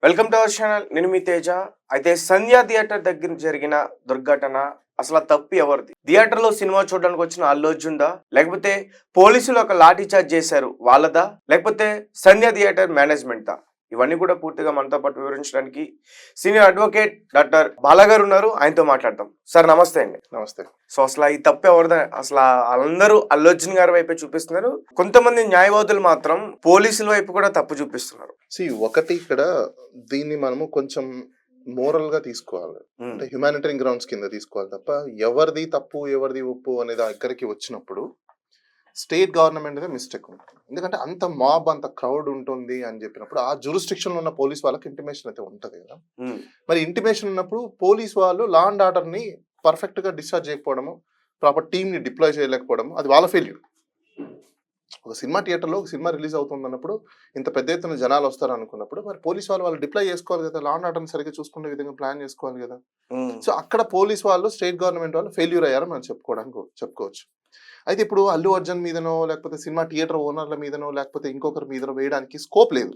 Welcome to our channel. నేను మీ తేజ. అయితే సంధ్యా theatre దగ్గర జరిగిన దుర్ఘటన అసలు ఆ తప్పు ఎవరిది? థియేటర్ లో సినిమా చూడడానికి వచ్చిన అల్లు అర్జున్దా, లేకపోతే పోలీసులు ఒక లాఠీ చార్జ్ చేశారు వాళ్ళదా, లేకపోతే సంధ్యా థియేటర్ మేనేజ్మెంట్ దా? ఇవన్నీ కూడా పూర్తిగా మనతో పాటు వివరించడానికి సీనియర్ అడ్వకేట్ డాక్టర్ బాలాగారు ఉన్నారు. ఆయనతో మాట్లాడదాం. సార్ నమస్తే అండి. నమస్తే. సో అసలు ఈ తప్పు ఎవరిదా? అసలు అందరూ అల్లు అర్జున్ గారి వైపే చూపిస్తున్నారు. కొంతమంది న్యాయవాదులు మాత్రం పోలీసుల వైపు కూడా తప్పు చూపిస్తున్నారు. ఒకటి ఇక్కడ దీన్ని మనము కొంచెం మోరల్ గా తీసుకోవాలి, అంటే హ్యుమానిటరియన్ గ్రౌండ్స్ కింద తీసుకోవాలి తప్ప ఎవరిది తప్పు ఎవరిది ఒప్పు అనేది దగ్గరికి వచ్చినప్పుడు స్టేట్ గవర్నమెంట్ మిస్టేక్ ఉంటుంది. ఎందుకంటే అంత మాబ్ అంత క్రౌడ్ ఉంటుంది అని చెప్పినప్పుడు ఆ జ్యూరిస్డిక్షన్ లో ఉన్న పోలీస్ వాళ్ళకి ఇంటిమేషన్ అయితే ఉంటది కదా. మరి ఇంటిమేషన్ ఉన్నప్పుడు పోలీస్ వాళ్ళు లా అండ్ ఆర్డర్ ని పర్ఫెక్ట్ గా డిశ్చార్జ్ చేయకపోవడము, ప్రాపర్ టీమ్ ని డిప్లాయ్ చేయలేకపోవడము, అది వాళ్ళ ఫెయిల్యూర్. ఒక సినిమా థియేటర్లో ఒక సినిమా రిలీజ్ అవుతుంది అన్నప్పుడు ఇంత పెద్ద ఎత్తున జనాలు వస్తారు అనుకున్నప్పుడు మరి పోలీస్ వాళ్ళు డిప్లాయ్ చేసుకోవాలి కదా, లా అండ్ ఆర్డర్ని సరిగ్గా చూసుకునే విధంగా ప్లాన్ చేసుకోవాలి కదా. సో అక్కడ పోలీస్ వాళ్ళు స్టేట్ గవర్నమెంట్ వాళ్ళు ఫెయిల్యూర్ అయ్యారని మనం చెప్పుకోవచ్చు. అయితే ఇప్పుడు అల్లు అర్జున్ మీదనో లేకపోతే సినిమా థియేటర్ ఓనర్ల మీదనో లేకపోతే ఇంకొకరి మీదనో వేయడానికి స్కోప్ లేదు.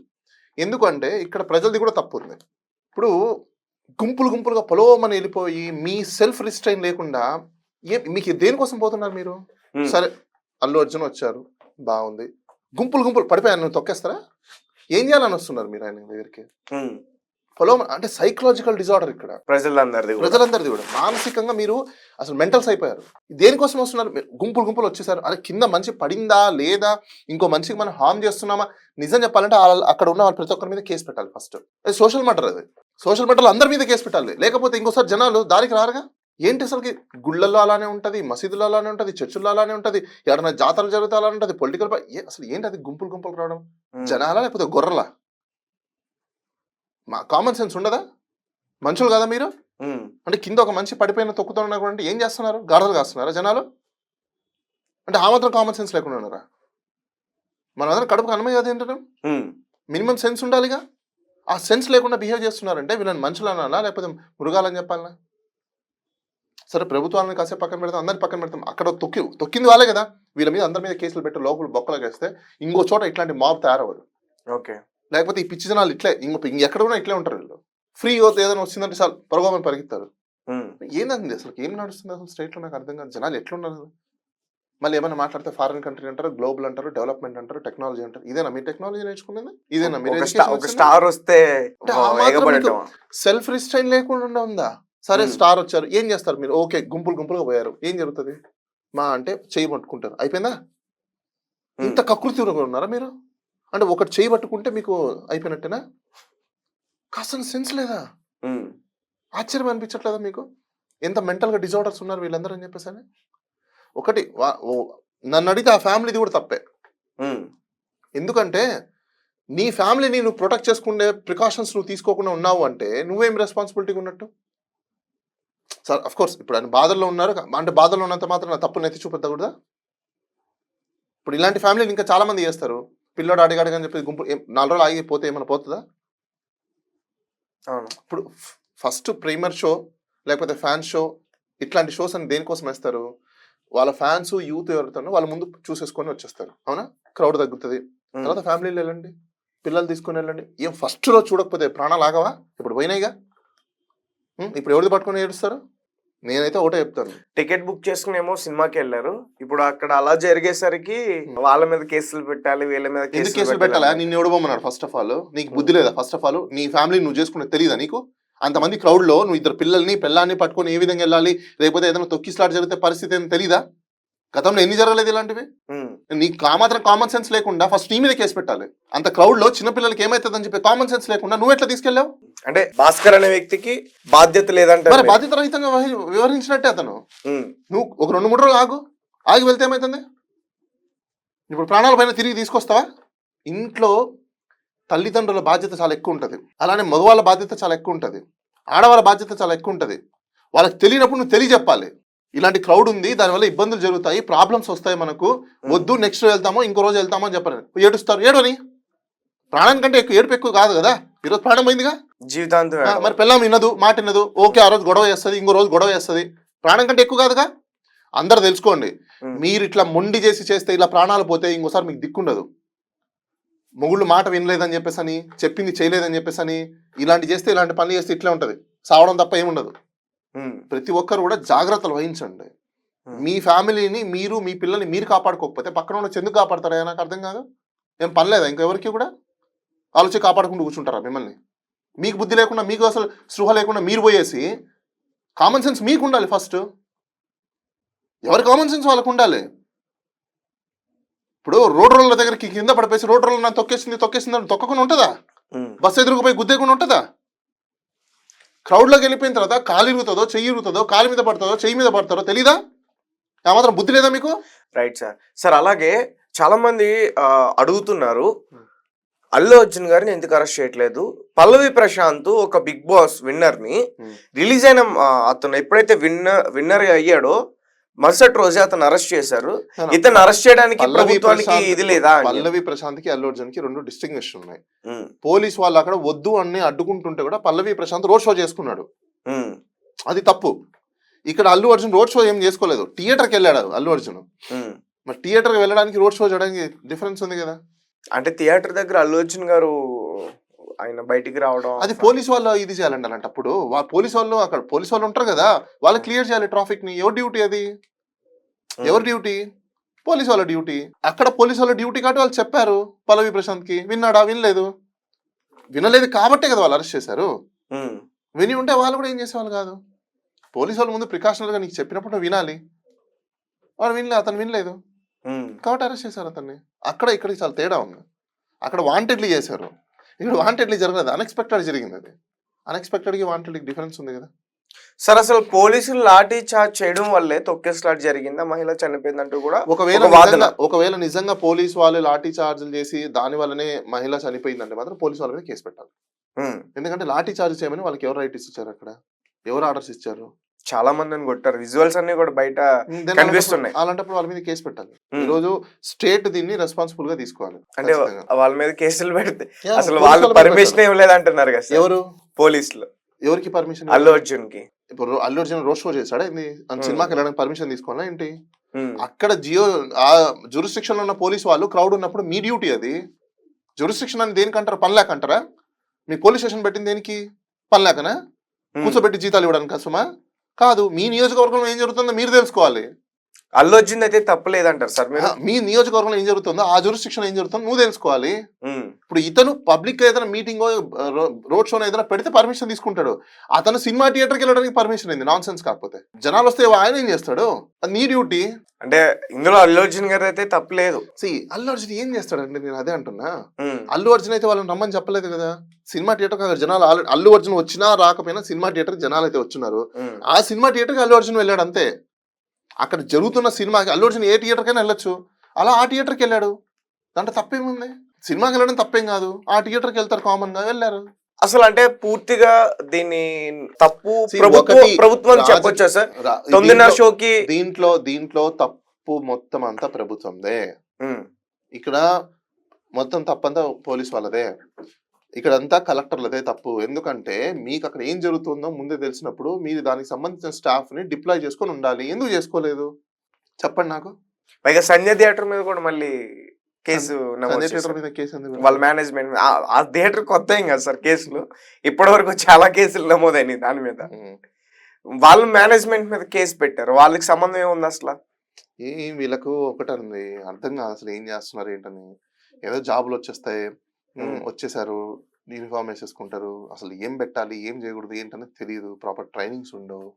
ఎందుకంటే ఇక్కడ ప్రజలది కూడా తప్పు ఉంది. ఇప్పుడు గుంపులుగా పొలవమని వెళ్ళిపోయి మీ సెల్ఫ్ రిస్ట్రైన్ లేకుండా మీకు దేనికోసం పోతున్నారు మీరు? సరే అల్లు అర్జున్ వచ్చారు, బాగుంది, గుంపులు పడిపోయాను, నువ్వు తొక్కేస్తారా? ఏం చేయాలని వస్తున్నారు మీరు ఆయన దగ్గరికి? పొలం అంటే సైకలాజికల్ డిజార్డర్ ఇక్కడ ప్రజలందరిది కూడా మానసికంగా మీరు అసలు మెంటల్స్ అయిపోయారు. దేనికోసం వస్తున్నారు? గుంపులు వచ్చేసారు. అరే కింద మనిషి పడిందా లేదా, ఇంకో మనిషికి మనం హార్మ్ చేస్తున్నామా? నిజం చెప్పాలంటే అక్కడ ఉన్న వాళ్ళు ప్రతి ఒక్కరి మీద కేసు పెట్టాలి ఫస్ట్. అది సోషల్ మర్డర్, అది సోషల్ మర్డర్లో అందరి మీద కేసు పెట్టాలి. లేకపోతే ఇంకోసారి జనాలు దారికి రారుగా. ఏంటి అసలుకి గుళ్ళల్లో అలానే ఉంటుంది, మసీదులో అలానే ఉంటుంది, చర్చిల్లో అలానే ఉంటుంది, ఎవరైనా జాతరలు జరుగుతా అలానే ఉంటుంది, పొలిటికల్ అసలు ఏంటి అది గుంపులు రావడం? జనాలా లేకపోతే గొర్రెలా? మా కామన్ సెన్స్ ఉండదా? మనుషులు కదా మీరు? అంటే కింద ఒక మనిషి పడిపోయిన తొక్కుతున్నా కూడా అంటే ఏం చేస్తున్నారు? గాడిదలు కాస్తున్నారా జనాలు? అంటే ఆ మాత్రం కామన్ సెన్స్ లేకుండా ఉన్నారా? మన అందరం కడుపుకు అన్నమే కదా తింటాం, మినిమం సెన్స్ ఉండాలిగా. ఆ సెన్స్ లేకుండా బిహేవ్ చేస్తున్నారంటే వీళ్ళని మనుషులు అనాలా లేకపోతే మృగాలని చెప్పాలనా? సరే ప్రభుత్వాలను కాసేపు పక్కన పెడతాం, అందరిని పక్కన పెడతాం. అక్కడ తొక్కింది వాళ్ళే కదా. వీళ్ళ మీద అందరి మీద కేసులు పెట్టి లోపల బొక్కలకు వేస్తే ఇంకో చోట ఇట్లాంటి మాబ్ తయారవ్వదు. ఓకే. లేకపోతే ఈ పిచ్చి జనాలు ఇట్లే ఎక్కడ కూడా ఇట్లే ఉంటారు. వీళ్ళు ఫ్రీ ఏదైనా వచ్చిందంటే చాలు పరగోమని పరిగెత్తారు. ఏందండి అసలు ఏం నడుస్తుంది అసలు స్టేట్ లో? నాకు అర్థం కాదు. జనాలు ఎట్లున్నారు? మళ్ళీ ఏమైనా మాట్లాడితే ఫారిన్ కంట్రీ అంటారు, గ్లోబల్ అంటారు, డెవలప్మెంట్ అంటారు, టెక్నాలజీ అంటారు. ఇదేనా మీ టెక్నాలజీ నేర్చుకునేది? ఇదేనా మీరు స్టార్ వస్తే సెల్ఫ్ రిస్ట్రైన్ లేకుండా ఉందా? సరే స్టార్ వచ్చారు, ఏం చేస్తారు మీరు? ఓకే గుంపులుగా పోయారు, ఏం జరుగుతుంది? మా అంటే చేయి పట్టుకుంటారు, అయిపోయిందా? ఇంత కకృతిగా ఉన్నారా మీరు? అంటే ఒకటి చేయి పట్టుకుంటే మీకు అయిపోయినట్టేనా? కాస్త సెన్స్ లేదా? ఆశ్చర్యం అనిపించట్లేదా మీకు? ఎంత మెంటల్గా డిజార్డర్స్ ఉన్నారు వీళ్ళందరూ అని చెప్పేసి. ఒకటి నన్ను అడిగితే ఆ ఫ్యామిలీది కూడా తప్పే. ఎందుకంటే నీ ఫ్యామిలీని నువ్వు ప్రొటెక్ట్ చేసుకునే ప్రికాషన్స్ నువ్వు తీసుకోకుండా ఉన్నావు అంటే నువ్వేం రెస్పాన్సిబిలిటీగా ఉన్నట్టు? సార్ అఫ్ కోర్స్ ఇప్పుడు ఆయన బాధల్లో ఉన్నారు, అంటే బాధల్లో ఉన్నంత మాత్రం తప్పులు ఎత్తి చూపెట్టకూడదా? ఇప్పుడు ఇలాంటి ఫ్యామిలీని ఇంకా చాలా మంది చేస్తారు. పిల్లోడు అడిగాడని చెప్పి గుంపు 4 రోజులు ఆగిపోతే ఏమైనా పోతుందా? ఇప్పుడు ఫస్ట్ ప్రీమియర్ షో లేకపోతే ఫ్యాన్స్ షో ఇట్లాంటి షోస్ అని దేనికోసం వేస్తారు? వాళ్ళ ఫ్యాన్స్ యూత్ ఎవరుతారో వాళ్ళ ముందు చూసేసుకొని వచ్చేస్తారు, అవునా? క్రౌడ్ తగ్గుతుంది. తర్వాత ఫ్యామిలీలు వెళ్ళండి, పిల్లలు తీసుకొని వెళ్ళండి. ఏం ఫస్ట్ రోజు చూడకపోతే ప్రాణాలు ఆగవా? ఇప్పుడు పోయినాయిగా. ఇప్పుడు ఎవరిది పట్టుకొని ఏడుస్తారు? నేనైతే ఒకటే చెప్తాను, టికెట్ బుక్ చేసుకునేమో సినిమాకి వెళ్ళారు, ఇప్పుడు అక్కడ అలా జరిగేసరికి వాళ్ళ మీద కేసులు పెట్టాలి, వీళ్ళ మీద కేసులు పెట్టాలా? నిన్ను ఎవడబోమన్నాడు? ఫస్ట్ ఆఫ్ ఆల్ నీకు బుద్ధి లేదా? ఫస్ట్ ఆఫ్ ఆల్ నీ ఫ్యామిలీ నువ్వు చేసుకునే తెలియదా నీకు? అంతమంది క్రౌడ్ లో నువ్వు 2 పిల్లల్ని పట్టుకొని ఏ విధంగా వెళ్ళాలి, లేకపోతే ఏదైనా తొక్కిస్లాట్ జరిగితే పరిస్థితి అని తెలీదా? గతంలో ఎన్ని జరగలేదు ఇలాంటివి? నీకు మాత్రం కామన్ సెన్స్ లేకుండా ఫస్ట్ నీ మీద కేసు పెట్టాలి. అంత క్రౌడ్ లో చిన్నపిల్లలకి ఏమైతుందని చెప్పి కామన్ సెన్స్ లేకుండా నువ్వు ఎట్లా తీసుకెళ్ళావు? అంటే భాస్కర్ అనే వ్యక్తికి బాధ్యత లేదంటే మరి బాధ్యత రహితంగా వివరించినట్టే అతను. నువ్వు ఒక 2-3 రోజులు ఆగి వెళ్తే ఏమైతుంది? ఇప్పుడు ప్రాణాల పైన తిరిగి తీసుకొస్తావా? ఇంట్లో తల్లిదండ్రుల బాధ్యత చాలా ఎక్కువ ఉంటుంది, అలానే మగవాళ్ళ బాధ్యత చాలా ఎక్కువ ఉంటుంది, ఆడవాళ్ళ బాధ్యత చాలా ఎక్కువ ఉంటుంది. వాళ్ళకి తెలియనప్పుడు నువ్వు తెలియజెప్పాలి. ఇలాంటి క్రౌడ్ ఉంది, దానివల్ల ఇబ్బందులు జరుగుతాయి, ప్రాబ్లమ్స్ వస్తాయి, మనకు వద్దు, నెక్స్ట్ వెళ్తామో ఇంకో రోజు వెళ్తామో అని చెప్పారు. ఏడుస్తారు, ఏడని ప్రాణానికంటే ఏడుపు ఎక్కువ కాదు కదా. ఈరోజు ప్రాణం పోయిందిగా, జీవితాంతం. మరి పిల్లం వినదు, మాట వినదు, ఓకే ఆ రోజు గొడవ చేస్తుంది, ఇంకో రోజు గొడవ చేస్తుంది, ప్రాణం కంటే ఎక్కువ కాదుగా. అందరు తెలుసుకోండి, మీరు ఇట్లా మొండి చేస్తే ఇలా ప్రాణాలు పోతే ఇంకోసారి మీకు దిక్కుండదు. మొగుళ్ళు మాట వినలేదని చెప్పేసి అని, చెప్పింది చేయలేదని చెప్పేసి అని ఇలాంటి చేస్తే ఇలాంటి పనులు చేస్తే ఇట్లే ఉంటది, సావడం తప్ప ఏముండదు. ఉమ్, ప్రతి ఒక్కరు కూడా జాగ్రత్తలు వహించండి. మీ ఫ్యామిలీని మీరు మీ పిల్లల్ని మీరు కాపాడుకోకపోతే పక్కన ఉన్న ఎందుకు కాపాడతారా? నాకు అర్థం కాదు. ఏం పని లేదా ఇంకెవరికి కూడా? ఆలోచి కాపాడుకుంటూ కూర్చుంటారా మిమ్మల్ని? మీకు బుద్ధి లేకుండా, మీకు అసలు స్పృహ లేకుండా మీరు పోయేసి, కామన్ సెన్స్ మీకు ఉండాలి ఫస్ట్. ఎవరి కామన్ సెన్స్ వాళ్ళకు ఉండాలి. ఇప్పుడు రోడ్ రోడ్ల దగ్గరికి కింద పడిపోయి రోడ్ రోడ్లు నన్ను తొక్కేసింది అని తొక్కకుండా ఉంటుందా? ఉమ్, బస్సు ఎదురుకుపోయి గుద్దేకుండా ఉంటుందా? క్రౌడ్లోకి వెళ్ళిపోయిన తర్వాత కాలు ఇరుగుతుందో, చెయ్యి ఇరుగుతుందో, కాలు మీద పడుతుందో, చెయ్యి మీద పడతారో తెలీదా? ఆ మాత్రం బుద్ధి లేదా మీకు? Right sir. సార్ అలాగే చాలా మంది అడుగుతున్నారు, అల్లు అర్జున్ గారిని ఎందుకు అరెస్ట్ చేయట్లేదు? పల్లవి ప్రశాంత్ ఒక బిగ్ బాస్ విన్నర్ ని రిలీజ్ అయిన అతను ఎప్పుడైతే విన్నర్ అయ్యాడో మరుసటి రోజే అతను అరెస్ట్ చేశారు. ఇతను అరెస్ట్ చేయడానికి ప్రభుత్వానికి ఇది లేదా? పల్లవి ప్రశాంత్ కి అల్లు అర్జున్ కి 2 డిస్టింగ్విషన్ ఉన్నాయి. ఉమ్, పోలీస్ వాళ్ళు అక్కడ వద్దు అని అడ్డుకుంటుంటే కూడా పల్లవి ప్రశాంత్ రోడ్ షో చేసుకున్నాడు. ఉమ్, అది తప్పు. ఇక్కడ అల్లు అర్జున్ రోడ్ షో ఏం చేసుకోలేదు, థియేటర్కి వెళ్ళాడు అల్లు అర్జున్. ఉమ్. మరి థియేటర్కి వెళ్ళడానికి రోడ్ షో చేయడానికి డిఫరెన్స్ ఉంది కదా. అంటే థియేటర్ దగ్గర అల్లు అర్జున్ గారు ఆయన బయటికి రావడం, అది పోలీస్ వాళ్ళు ఇది చేయాలండి. అలాంటప్పుడు పోలీస్ వాళ్ళు అక్కడ పోలీస్ వాళ్ళు ఉంటారు కదా, వాళ్ళు క్లియర్ చేయాలి ట్రాఫిక్ ని. ఎవరి డ్యూటీ అది? ఎవరి డ్యూటీ? పోలీస్ వాళ్ళ డ్యూటీ. అక్కడ పోలీస్ వాళ్ళ డ్యూటీ కాబట్టి వాళ్ళు చెప్పారు పల్లవి ప్రశాంత్ కి. విన్నాడా? వినలేదు. వినలేదు కాబట్టే కదా వాళ్ళు అరెస్ట్ చేశారు. ఉమ్, విని ఉంటే వాళ్ళు కూడా ఏం చేసేవాళ్ళు కాదు. పోలీసు వాళ్ళు ముందు ప్రికాషనల్గా నీకు చెప్పినప్పుడు నువ్వు వినాలి. వాడు వినలేదు, అతను వినలేదు ఉమ్, కాబట్టి అరెస్ట్ చేశారు అతన్ని. అక్కడ ఇక్కడికి చాలా తేడా ఉంది. అక్కడ వాంటెడ్లీ చేశారు, ఇక్కడ వాంటెడ్లీ జరగలేదు, అన్ఎక్స్పెక్టెడ్ జరిగింది. అది అన్ఎక్స్పెక్టెడ్కి వాంటెడ్కి డిఫరెన్స్ ఉంది కదా. సార్ అసలు పోలీసులు లాఠీ చార్జ్ చేయడం వల్లే తొక్కేస్లాట్ జరిగిందా, మహిళ చనిపోయిందంటూ కూడా ఒకవేళ నిజంగా పోలీసు వాళ్ళు లాఠీ చార్జీలు చేసి దాని వల్లనే మహిళ చనిపోయిందంటే మాత్రం పోలీసు వాళ్ళ మీద కేసు పెట్టాలి. ఎందుకంటే లాఠీ చార్జ్ చేయమని వాళ్ళకి ఎవరు రైట్స్ ఇచ్చారు? అక్కడ ఎవరు ఆర్డర్స్ ఇచ్చారు? చాలా మందిని కొట్టారు. విజువల్స్ అన్ని కూడా బయట కనిపిస్తున్నాయి. అలాంటప్పుడు వాళ్ళ మీద కేసు పెట్టాలి. ఈ రోజు స్టేట్ దీన్ని రెస్పాన్సిబుల్ గా తీసుకోవాలి. అంటే వాళ్ళ మీద కేసులు పెడితే అసలు వాళ్ళు పర్మిషన్ ఏం లేదంటున్నారు కదా. ఎవరు? పోలీసులు. ఎవరికి పర్మిషన్? అల్లు అర్జున్ కి. ఇప్పుడు అల్లు అర్జున్ రోడ్ షో చేశాడా? సినిమాకి వెళ్ళడానికి పర్మిషన్ తీసుకోవాలా ఏంటి? అక్కడ జ్యూరిస్డిక్షన్ లో ఉన్న పోలీసు వాళ్ళు క్రౌడ్ ఉన్నప్పుడు మీ డ్యూటీ అది. జ్యూరిస్డిక్షన్ అని దేనికంటారు? పనిలేక అంటారా? మీ పోలీస్ స్టేషన్ పెట్టింది దేనికి? పనిలేకనా? కూర్చోబెట్టి జీతాలు ఇవ్వడానికి కోసమా? కాదు. మీ నియోజకవర్గంలో ఏం జరుగుతుందో మీరు తెలుసుకోవాలి. అల్లు అర్జున్ అయితే తప్పలేదంటారు సార్ మీరు? మీ నియోజకవర్గంలో ఏం జరుగుతుందో, ఆ జ్యూరిస్డిక్షన్ ఏం జరుగుతుందో నువ్వు తెలుసుకోవాలి. ఇప్పుడు ఇతను పబ్లిక్ ఏదైనా మీటింగ్ రోడ్ షో ఏదైనా పెడితే పర్మిషన్ తీసుకుంటాడు. అతను సినిమా థియేటర్కి వెళ్ళడానికి పర్మిషన్ అయింది. Non sense. కాకపోతే జనాలు వస్తే ఆయన ఏం చేస్తాడు? అది నీ డ్యూటీ. అంటే ఇందులో అల్లు అర్జున్ గారు అయితే తప్పలేదు. అల్లు అర్జున్ ఏం చేస్తాడంటే, నేను అదే అంటున్నా. అల్లు అర్జున్ అయితే వాళ్ళని రమ్మని చెప్పలేదు కదా సినిమా థియేటర్. అక్కడ జనాలు అల్లు అర్జున్ వచ్చినా రాకపోయినా సినిమా థియేటర్ జనాలు అయితే వచ్చినారు. ఆ సినిమా థియేటర్కి అల్లు అర్జున్ వెళ్ళాడు అంతే. అక్కడ జరుగుతున్న సినిమాకి అల్లు అర్జున్ ఏ థియేటర్కైనా వెళ్ళొచ్చు. అలా ఆ థియేటర్కి వెళ్ళాడు. దాంట్లో తప్పేముంది? సినిమాకి వెళ్ళడం తప్పేం కాదు. ఆ థియేటర్కి వెళ్తారు, కామన్ గా వెళ్ళారు. అసలు అంటే పూర్తిగా దీన్ని తప్పు ప్రభుత్వం చెప్పొచ్చా సార్? 9:30 షోకి దీంట్లో తప్పు మొత్తం అంతా ప్రభుత్వందే. ఇక్కడ మొత్తం తప్పంతా పోలీస్ వాళ్ళదే. ఇక్కడంతా కలెక్టర్లదే తప్పు. ఎందుకంటే మీకు అక్కడ ఏం జరుగుతుందో ముందే తెలిసినప్పుడు మీరు దానికి సంబంధించిన స్టాఫ్ ని డిప్లాయ్ చేసుకొని ఉండాలి. ఎందుకు చేసుకోలేదు చెప్పండి నాకు. పైగా సంజయ్ థియేటర్ మీద కూడా మళ్ళీ కేసు వాళ్ళ మేనేజ్మెంట్. ఆ థియేటర్ కొత్త ఏం కదా సార్ కేసులు. ఇప్పటి వరకు చాలా కేసులు నమోదైనాయి దాని మీద. వాళ్ళ మేనేజ్మెంట్ మీద కేసు పెట్టారు. వాళ్ళకి సంబంధం ఏముంది అసలు? వీళ్ళకు ఒకటి ఉంది అర్థం కాదు అసలు ఏం చేస్తున్నారు ఏంటని. ఏదో జాబులు వచ్చేస్తాయి, వచ్చేసారు, యూనిఫామ్ వేసేసుకుంటారు. అసలు ఏం పెట్టాలి ఏం చేయకూడదు ఏంటనేది తెలియదు. ప్రాపర్ ట్రైనింగ్స్ ఉండవు.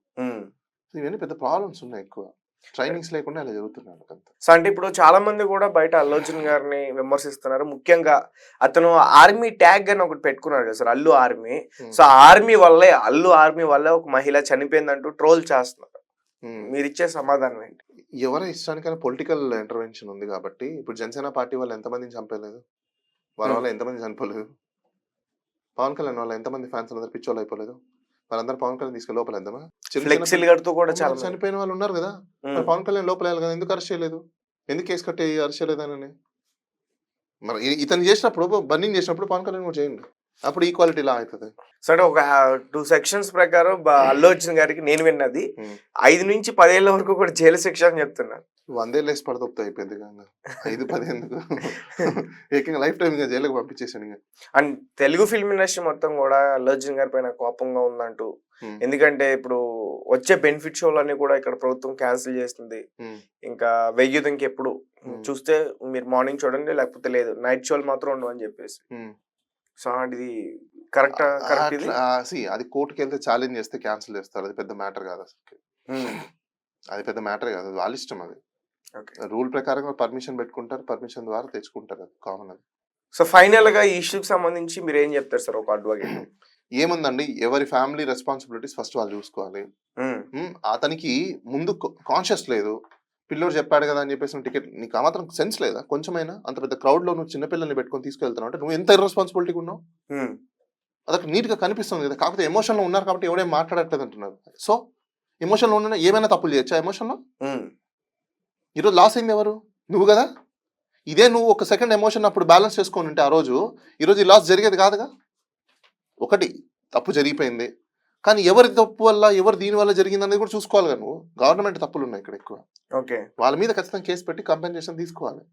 ఇవన్నీ పెద్ద ప్రాబ్లమ్స్ ఉన్నాయి. ఎక్కువ ట్రైనింగ్స్ లేకుండా అలా జరుగుతున్నారు. సో అంటే ఇప్పుడు చాలా మంది కూడా బయట అల్లు అర్జున్ గారిని విమర్శిస్తున్నారు. ముఖ్యంగా అతను ఆర్మీ ట్యాగ్ అని ఒకటి పెట్టుకున్నారు కదా sir, Allu army. So army వల్లే ఒక మహిళ చనిపోయిందంటూ ట్రోల్ చేస్తున్నారు. మీరు ఇచ్చే సమాధానం ఏంటి? ఎవరి ఇష్టానికైనా పొలిటికల్ ఇంటర్వెన్షన్ ఉంది కాబట్టి. ఇప్పుడు జనసేన పార్టీ వాళ్ళు ఎంతమందిని చంపలేదు? వాళ్ళ వల్ల ఎంతమంది చనిపోలేదు? పవన్ కళ్యాణ్ వాళ్ళ ఎంతమంది ఫ్యాన్స్ అందరూ పిచ్చోళ్ళు అయిపోలేదు? వాళ్ళందరూ పవన్ కళ్యాణ్ తీసుకెళ్ళి లోపల ఎంతమా చనిపోయిన వాళ్ళు ఉన్నారు కదా. పవన్ కళ్యాణ్ లోపల కదా, ఎందుకు అరెస్ట్ చేయలేదు? ఎందుకు కేసు కట్టి అరెస్ట్ చేయలేదని? మరి ఇతను చేసినప్పుడు బర్నింగ్ చేసినప్పుడు పవన్ కళ్యాణ్ కూడా చేయండి. అప్పుడు ఈక్వాలిటీ ఇలా అవుతుంది. సరే ఒక 2 సెక్షన్స్ ప్రకారం అల్లు అర్జున్ గారికి నేను విన్నది ఉమ్. 5 నుంచి 10 ఏళ్ల వరకు కూడా జైలు శిక్ష అని చెప్తున్నారు. 100 ఏళ్ళు వేసి పడతొప్తా అయిపోయింది కదా, 5-10 ఎందుకు ఏకంగా లైఫ్ టైం ఇంకా జైలుకి పంపించేసాను ఇంకా. అండ్ తెలుగు ఫిల్మ్ ఇండస్ట్రీ మొత్తం కూడా అల్లు అర్జున్ గారి పైన కోపంగా ఉందంటూ, ఉమ్. ఎందుకంటే ఇప్పుడు వచ్చే బెనిఫిట్ షోలన్నీ కూడా ఇక్కడ ప్రభుత్వం క్యాన్సిల్ చేస్తుంది. ఉమ్. ఇంకా వెయ్యదు ఇంకెప్పుడు చూస్తే మీరు మార్నింగ్ చూడండి, లేకపోతే లేదు నైట్ షోలు మాత్రం ఉండవు అని చెప్పేసి. ఉమ్. సో ఇది కరెక్ట్ ఇది. అది కోర్టుకి వెళ్తే ఛాలెంజ్ చేస్తే క్యాన్సిల్ చేస్తారు, అది పెద్ద మ్యాటర్ కాదు అసలు. అది పెద్ద మ్యాటర్ కాదు, అది వాళ్ళ ఇష్టం. అది రూల్ ప్రకారం పర్మిషన్ పెట్టుకుంటారు, పర్మిషన్ ద్వారా తెచ్చుకుంటారు, అది కామన్. అది సో ఫైనల్ గా ఈ ఇష్యూకి సంబంధించి మీరు ఏం చెప్తారు సార్ ఒక అడ్వకేట్? ఏముందండి, ఎవరి ఫ్యామిలీ రెస్పాన్సిబిలిటీస్ ఫస్ట్ వాళ్ళు చూసుకోవాలి. అతనికి ముందు కాన్షియస్ లేదు, పిల్లోడు చెప్పాడు కదా అని చెప్పేసి టికెట్, నీకు ఆ మాత్రం సెన్స్ లేదా కొంచెమైనా? అంత పెద్ద క్రౌడ్ లో నువ్వు చిన్నపిల్లల్ని పెట్టుకొని తీసుకెళ్తున్నావు అంటే నువ్వు ఎంత ఇర్రెస్పాన్సిబిలిటీగా ఉన్నావు, అదొక నీట్ గా కనిపిస్తుంది కదా. కాకపోతే ఎమోషన్ లో ఉన్నారు కాబట్టి ఎవడేం మాట్లాడట్లేదు అంటున్నారు. సో ఎమోషన్ లో ఉన్న ఏమైనా తప్పులు చేయొచ్చా ఎమోషన్ లో? ఈరోజు లాస్ అయింది ఎవరు? నువ్వు కదా. ఇదే నువ్వు ఒక సెకండ్ ఎమోషన్ అప్పుడు బ్యాలెన్స్ చేసుకొని ఉంటే ఆ రోజు ఈరోజు ఈ లాస్ జరిగేది కాదుగా. ఒకటి తప్పు జరిగిపోయింది, కానీ ఎవరి తప్పు వల్ల ఎవరు దీని వల్ల జరిగింది అనేది కూడా చూసుకోవాలి కదా నువ్వు. గవర్నమెంట్ తప్పులు ఉన్నాయి ఇక్కడ ఎక్కువ, ఓకే, వాళ్ళ మీద ఖచ్చితంగా కేసు పెట్టి కంపెన్సేషన్ తీసుకోవాలి.